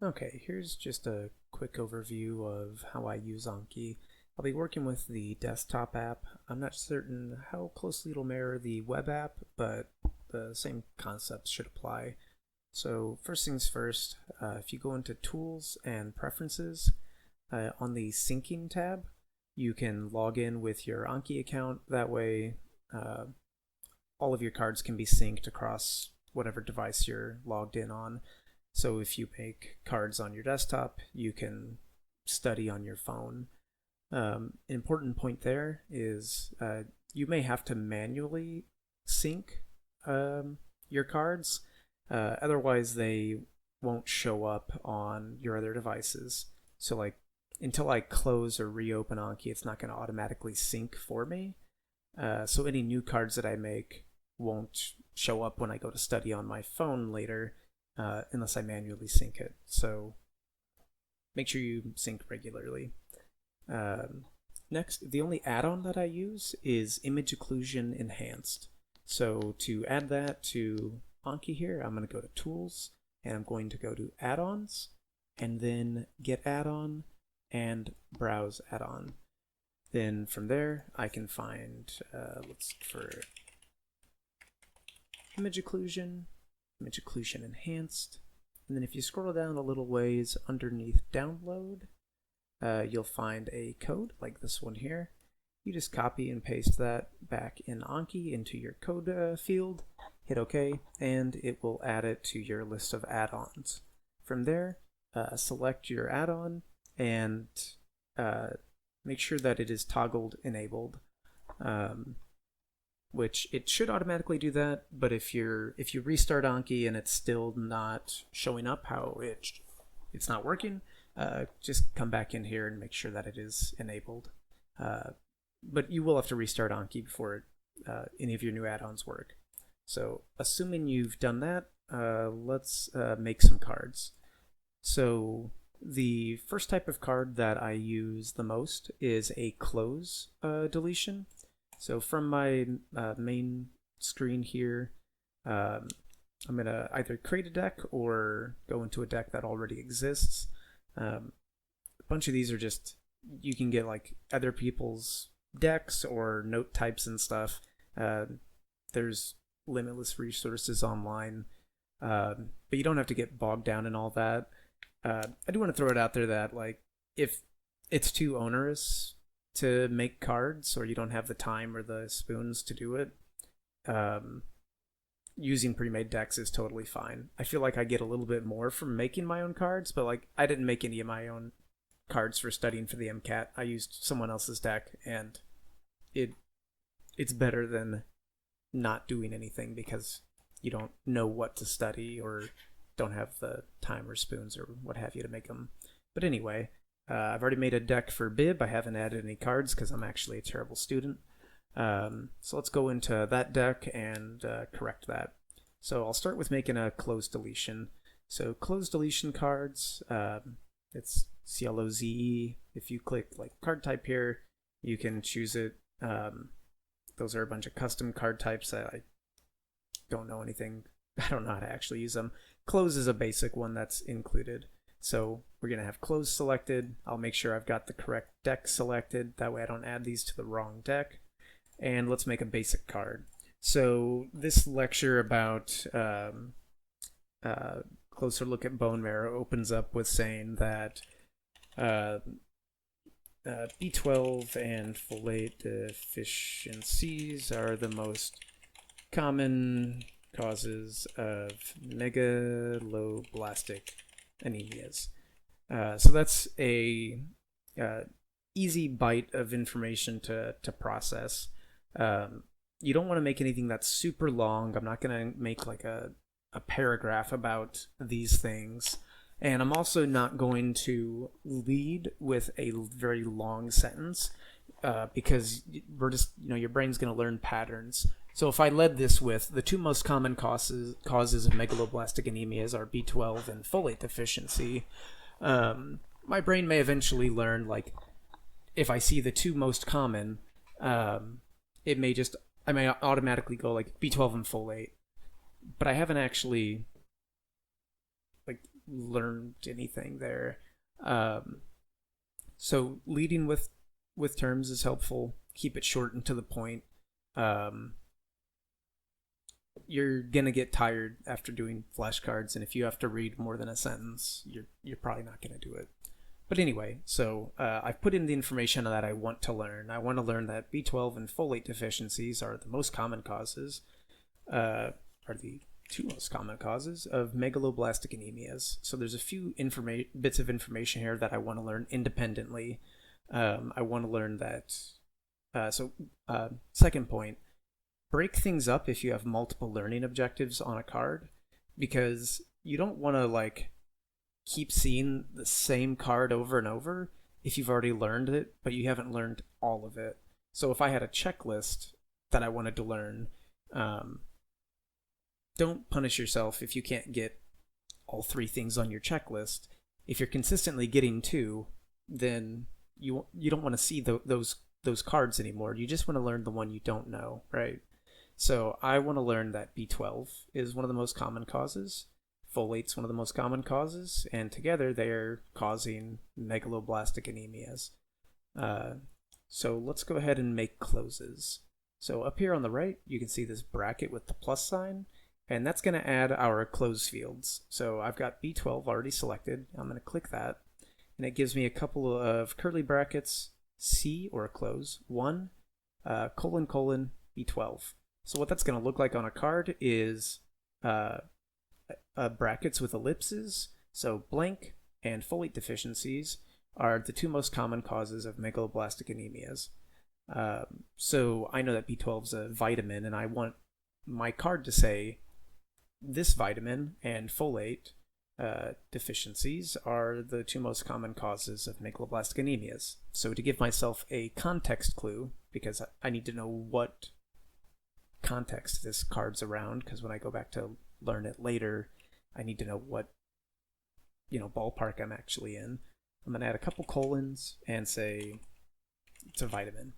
Okay, here's just a quick overview of how I use Anki. I'll be working with the desktop app. I'm not certain how closely it'll mirror the web app, but the same concepts should apply. So first things first, if you go into Tools and Preferences, on the Syncing tab, you can log in with your Anki account. That way, all of your cards can be synced across whatever device you're logged in on. So if you make cards on your desktop, you can study on your phone. Important point there is you may have to manually sync your cards. Otherwise, they won't show up on your other devices. So like until I close or reopen Anki, it's not going to automatically sync for me. So any new cards that I make won't show up when I go to study on my phone later, unless I manually sync it. So make sure you sync regularly. Next, the only add-on that I use is Image Occlusion Enhanced. So to add that to Anki here, I'm going to go to Tools, and I'm going to go to Add-ons, and then Get Add-on, and Browse Add-on. Then from there, I can find, let's look for Image Occlusion Enhanced, and then if you scroll down a little ways underneath Download, you'll find a code like this one here. You just copy and paste that back in Anki into your code field, hit OK, and it will add it to your list of add-ons. From there, select your add-on and make sure that it is toggled enabled, which it should automatically do that, but if you restart Anki and it's still not showing up how it's not working, just come back in here and make sure that it is enabled. But you will have to restart Anki before any of your new add-ons work. So assuming you've done that, let's make some cards. So the first type of card that I use the most is a Cloze deletion. So from my main screen here, I'm going to either create a deck or go into a deck that already exists. A bunch of these are just, you can get like other people's decks or note types and stuff. There's limitless resources online, but you don't have to get bogged down in all that. I do want to throw it out there that like if it's too onerous to make cards or you don't have the time or the spoons to do it, using pre-made decks is totally fine. I feel like I get a little bit more from making my own cards, but like I didn't make any of my own cards for studying for the MCAT. I used someone else's deck, and it's better than not doing anything because you don't know what to study or don't have the time or spoons or what have you to make them. But anyway, I've already made a deck for Bib. I haven't added any cards because I'm actually a terrible student. So let's go into that deck and correct that. So I'll start with making a Cloze deletion. So Cloze deletion cards, it's CLOZE. If you click like card type here, you can choose it. Those are a bunch of custom card types that I don't know anything. I don't know how to actually use them. Cloze is a basic one that's included. So we're going to have Cloze selected. I'll make sure I've got the correct deck selected. That way I don't add these to the wrong deck. And let's make a basic card. So this lecture about closer look at bone marrow opens up with saying that B12 and folate deficiencies are the most common causes of megaloblastic anemias. So that's a easy bite of information to process. You don't want to make anything that's super long. I'm not going to make like a paragraph about these things. And I'm also not going to lead with a very long sentence because we're just, your brain's going to learn patterns. So if I led this with the two most common causes of megaloblastic anemias are B12 and folate deficiency, my brain may eventually learn, like, if I see the two most common, I may automatically go like B12 and folate, but I haven't actually like learned anything there. So leading with terms is helpful. Keep it short and to the point. You're gonna get tired after doing flashcards, and if you have to read more than a sentence, you're probably not gonna do it. But anyway, so I've put in the information that I want to learn. I want to learn that B12 and folate deficiencies are the most common causes, are the two most common causes of megaloblastic anemias. So there's a few bits of information here that I want to learn independently. I want to learn that. Second point, break things up if you have multiple learning objectives on a card, because you don't want to like keep seeing the same card over and over if you've already learned it, but you haven't learned all of it. So if I had a checklist that I wanted to learn, don't punish yourself if you can't get all 3 things on your checklist. If you're consistently getting 2, then you don't want to see those cards anymore. You just want to learn the one you don't know, right? So I want to learn that B12 is one of the most common causes. Folate's one of the most common causes, and together they're causing megaloblastic anemias. So let's go ahead and make closes. So up here on the right, you can see this bracket with the plus sign, and that's going to add our close fields. So I've got B12 already selected. I'm going to click that, and it gives me a couple of curly brackets, C or close, 1, : B12. So what that's going to look like on a card is brackets with ellipses. So blank and folate deficiencies are the 2 most common causes of megaloblastic anemias. So I know that B12 is a vitamin, and I want my card to say this vitamin and folate deficiencies are the 2 most common causes of megaloblastic anemias. So to give myself a context clue, because I need to know what context this card's around, because when I go back to learn it later, I need to know what ballpark I'm actually in. I'm going to add a couple colons and say it's a vitamin.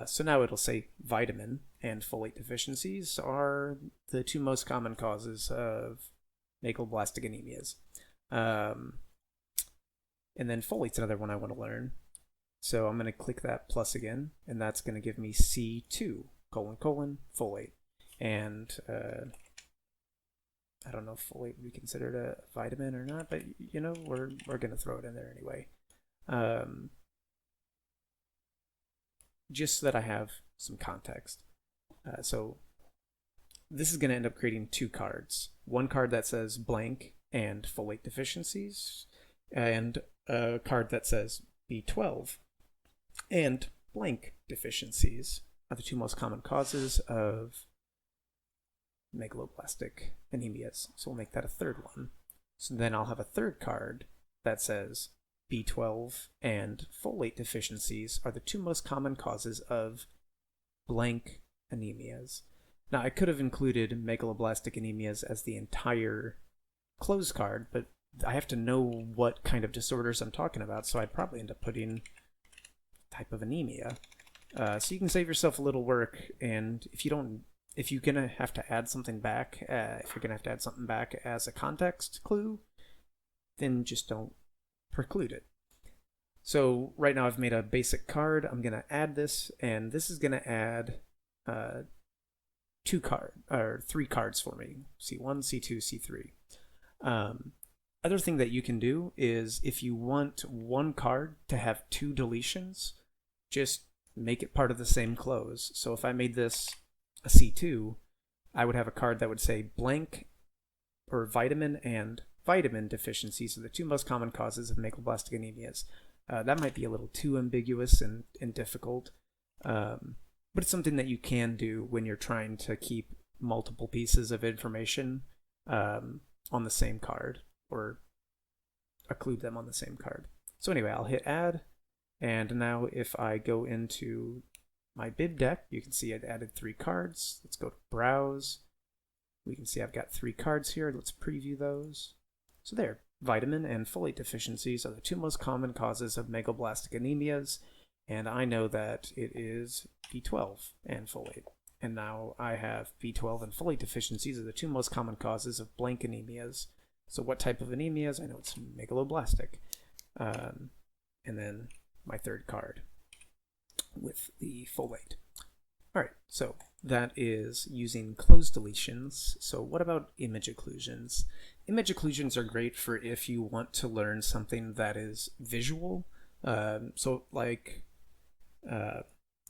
So now it'll say vitamin and folate deficiencies are the 2 most common causes of megaloblastic anemias. And then folate's another one I want to learn. So I'm going to click that plus again, and that's going to give me C2, : folate. And I don't know if folate would be considered a vitamin or not, but we're going to throw it in there anyway. Just so that I have some context. So this is going to end up creating 2 cards. One card that says blank and folate deficiencies, and a card that says B12 and blank deficiencies are the 2 most common causes of megaloblastic anemias. So we'll make that a 3rd one. So then I'll have a 3rd card that says B12 and folate deficiencies are the 2 most common causes of blank anemias. Now I could have included megaloblastic anemias as the entire close card, but I have to know what kind of disorders I'm talking about, so I'd probably end up putting type of anemia. So you can save yourself a little work, and if you're gonna have to add something back, as a context clue, then just don't preclude it. So right now I've made a basic card. I'm gonna add this, and this is gonna add 3 cards for me: C1, C2, C3. Other thing that you can do is, if you want one card to have 2 deletions, just make it part of the same close. So if I made this a C2, I would have a card that would say blank or vitamin and vitamin deficiencies are the 2 most common causes of megaloblastic anemias. That might be a little too ambiguous and difficult, but it's something that you can do when you're trying to keep multiple pieces of information on the same card, or occlude them on the same card. So anyway, I'll hit add, and now if I go into my bib deck, you can see I've added 3 cards. Let's go to browse. We can see I've got 3 cards here. Let's preview those. So there, vitamin and folate deficiencies are the 2 most common causes of megaloblastic anemias, and I know that it is B12 and folate. And now I have B12 and folate deficiencies are the 2 most common causes of blank anemias. So what type of anemia is? I know it's megaloblastic. And then my third card with the folate. All right, so that is using closed deletions. So what about image occlusions? Image occlusions are great for if you want to learn something that is visual. So like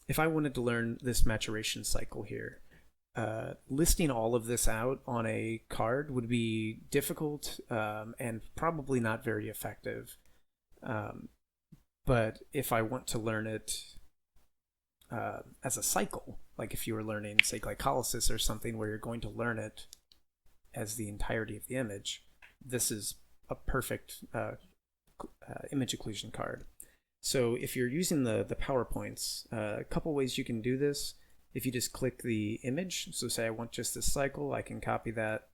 if I wanted to learn this maturation cycle here, listing all of this out on a card would be difficult and probably not very effective. But if I want to learn it as a cycle, like if you were learning, say, glycolysis or something where you're going to learn it as the entirety of the image, this is a perfect image occlusion card. So if you're using the PowerPoints, a couple ways you can do this. If you just click the image, so say I want just this cycle, I can copy that.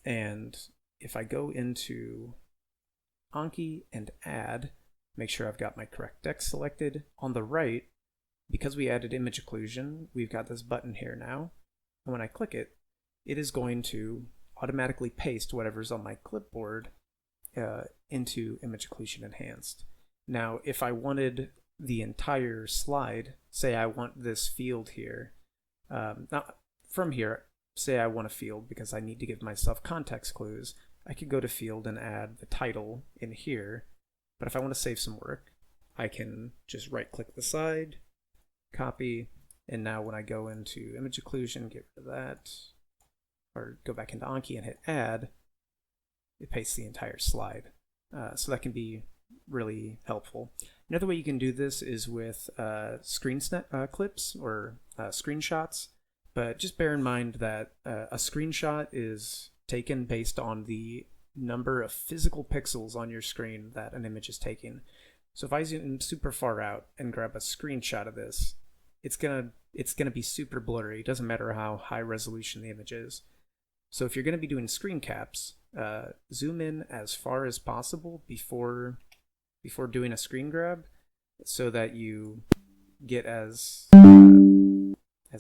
And if I go into Anki and add, make sure I've got my correct deck selected. On the right, because we added image occlusion, we've got this button here now. And when I click it, it is going to automatically paste whatever's on my clipboard into image occlusion enhanced. Now, if I wanted the entire slide, say I want this field here, not from here, say I want a field because I need to give myself context clues, I could go to field and add the title in here. But if I want to save some work, I can just right click the side, copy, and now when I go into image occlusion, get rid of that, or go back into Anki and hit add, it pastes the entire slide. So that can be really helpful. Another way you can do this is with screen clips or screenshots, but just bear in mind that a screenshot is taken based on the number of physical pixels on your screen that an image is taking. So if I zoom super far out and grab a screenshot of this, it's gonna be super blurry. It doesn't matter how high resolution the image is. So if you're gonna be doing screen caps, zoom in as far as possible before doing a screen grab, so that you get as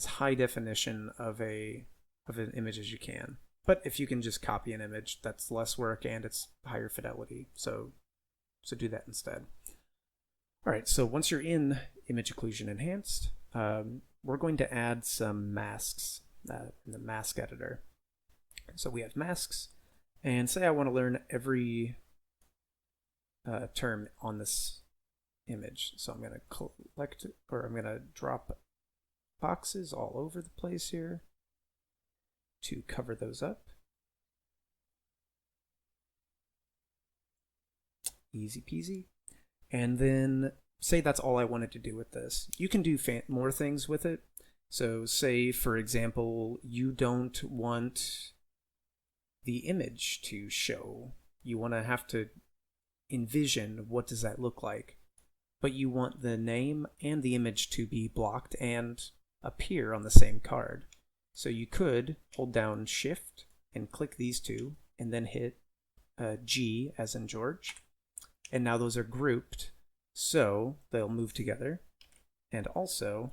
high definition of an image as you can. But if you can just copy an image, that's less work and it's higher fidelity. So do that instead. All right, so once you're in image occlusion enhanced, we're going to add some masks in the mask editor. So we have masks, and say I want to learn every term on this image. So I'm going to collect, or I'm going to drop boxes all over the place here to cover those up. Easy peasy. And then say that's all I wanted to do with this. You can do more things with it. So say, for example, you don't want the image to show. You want to have to envision what does that look like. But you want the name and the image to be blocked and appear on the same card. So you could hold down Shift and click these two, and then hit G as in George. And now those are grouped, so they'll move together. And also,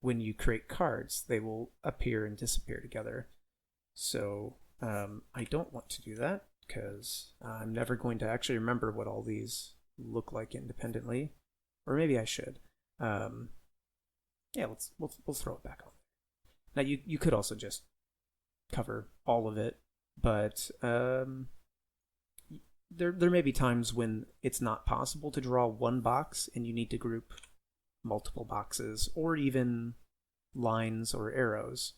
when you create cards, they will appear and disappear together. So I don't want to do that, because I'm never going to actually remember what all these look like independently. Or maybe I should. Yeah, we'll throw it back on. Now you could also just cover all of it, but there may be times when it's not possible to draw one box and you need to group multiple boxes or even lines or arrows.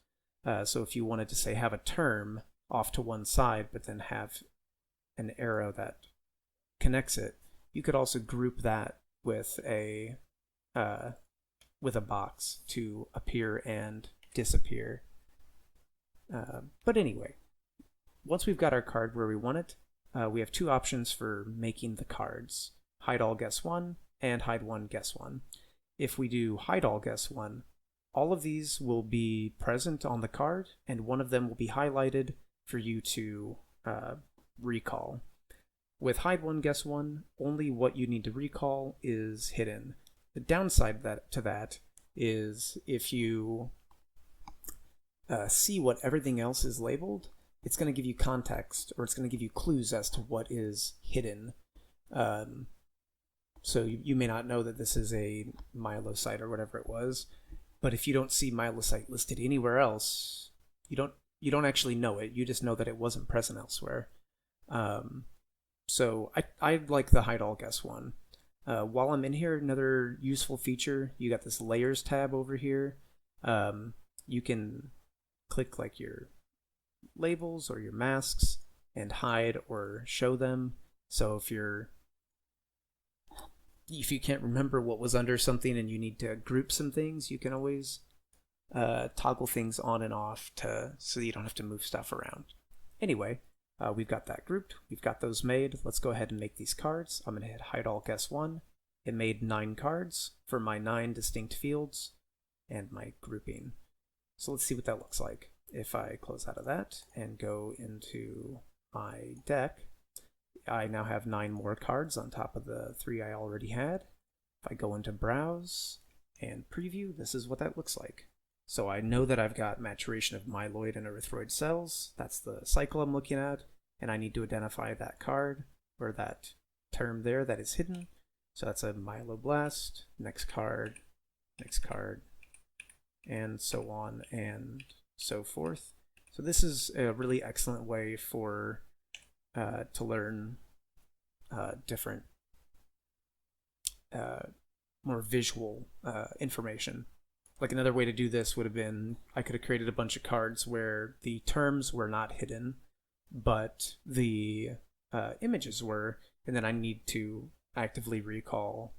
So if you wanted to, say, have a term off to one side but then have an arrow that connects it, you could also group that with a box to appear and disappear. But anyway, once we've got our card where we want it, we have two options for making the cards: hide all, guess one, and hide one, guess one. If we do hide all, guess one, all of these will be present on the card, and one of them will be highlighted for you to recall. With hide one, guess one, only what you need to recall is hidden. The downside to that is if you see what everything else is labeled, it's going to give you context, or it's going to give you clues as to what is hidden. So you may not know that this is a myelocyte or whatever it was, but if you don't see myelocyte listed anywhere else, you don't actually know it. You just know that it wasn't present elsewhere. So I like the hide all guess one. While I'm in here, another useful feature, you got this layers tab over here. You can click like your labels or your masks and hide or show them. So if you can't remember what was under something and you need to group some things, you can always toggle things on and off so you don't have to move stuff around. Anyway, we've got that grouped. We've got those made. Let's go ahead and make these cards. I'm going to hit hide all guess one. It made 9 cards for my 9 distinct fields and my grouping. So let's see what that looks like. If I close out of that and go into my deck, I now have 9 more cards on top of the 3 I already had. If I go into browse and preview, this is what that looks like. So I know that I've got maturation of myeloid and erythroid cells. That's the cycle I'm looking at, and I need to identify that card or that term there that is hidden. So that's a myeloblast, next card, and so on and so forth. So this is a really excellent way for to learn different more visual information. Like another way to do this would have been, I could have created a bunch of cards where the terms were not hidden, but the images were, and then I need to actively recall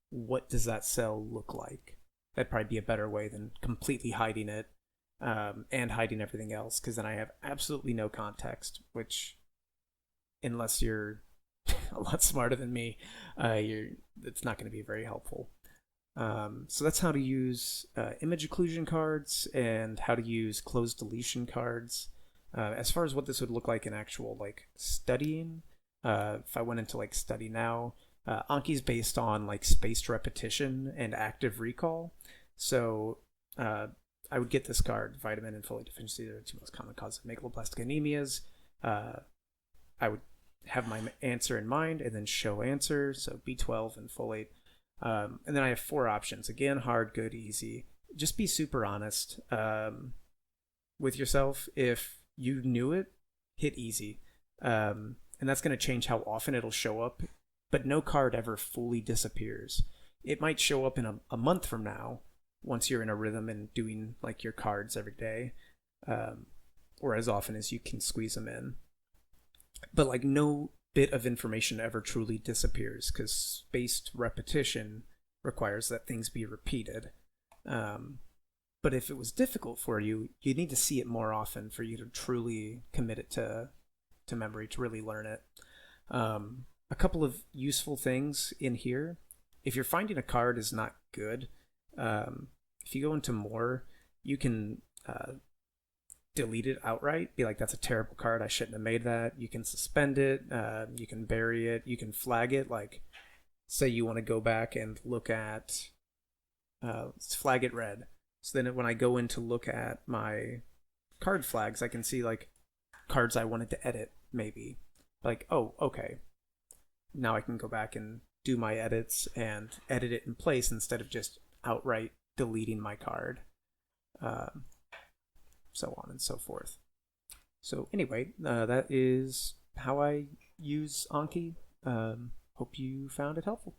what does that cell look like. That'd probably be a better way than completely hiding it and hiding everything else, because then I have absolutely no context, which, unless you're a lot smarter than me, it's not going to be very helpful. So that's how to use image occlusion cards and how to use close deletion cards. As far as what this would look like in actual like studying, if I went into like study now, Anki's based on like spaced repetition and active recall. So I would get this card, vitamin and folate deficiency, they're the 2 most common causes of megaloblastic anemias. I would have my answer in mind and then show answer, so B12 and folate. And then I have 4 options. Again, hard, good, easy. Just be super honest with yourself. If you knew it, hit easy. And that's going to change how often it'll show up. But no card ever fully disappears. It might show up in a month from now, once you're in a rhythm and doing like your cards every day, or as often as you can squeeze them in. But like no bit of information ever truly disappears, because spaced repetition requires that things be repeated. But if it was difficult for you, you need to see it more often for you to truly commit it to memory, to really learn it. A couple of useful things in here. If you're finding a card is not good, if you go into more, you can delete it outright, be like, that's a terrible card, I shouldn't have made that. You can suspend it, you can bury it, you can flag it. Like, say you want to go back and look at, let's flag it red. So then when I go in to look at my card flags, I can see like cards I wanted to edit, maybe. Like, oh, okay. Now I can go back and do my edits and edit it in place instead of just outright deleting my card. So on and so forth. So anyway, that is how I use Anki. Hope you found it helpful.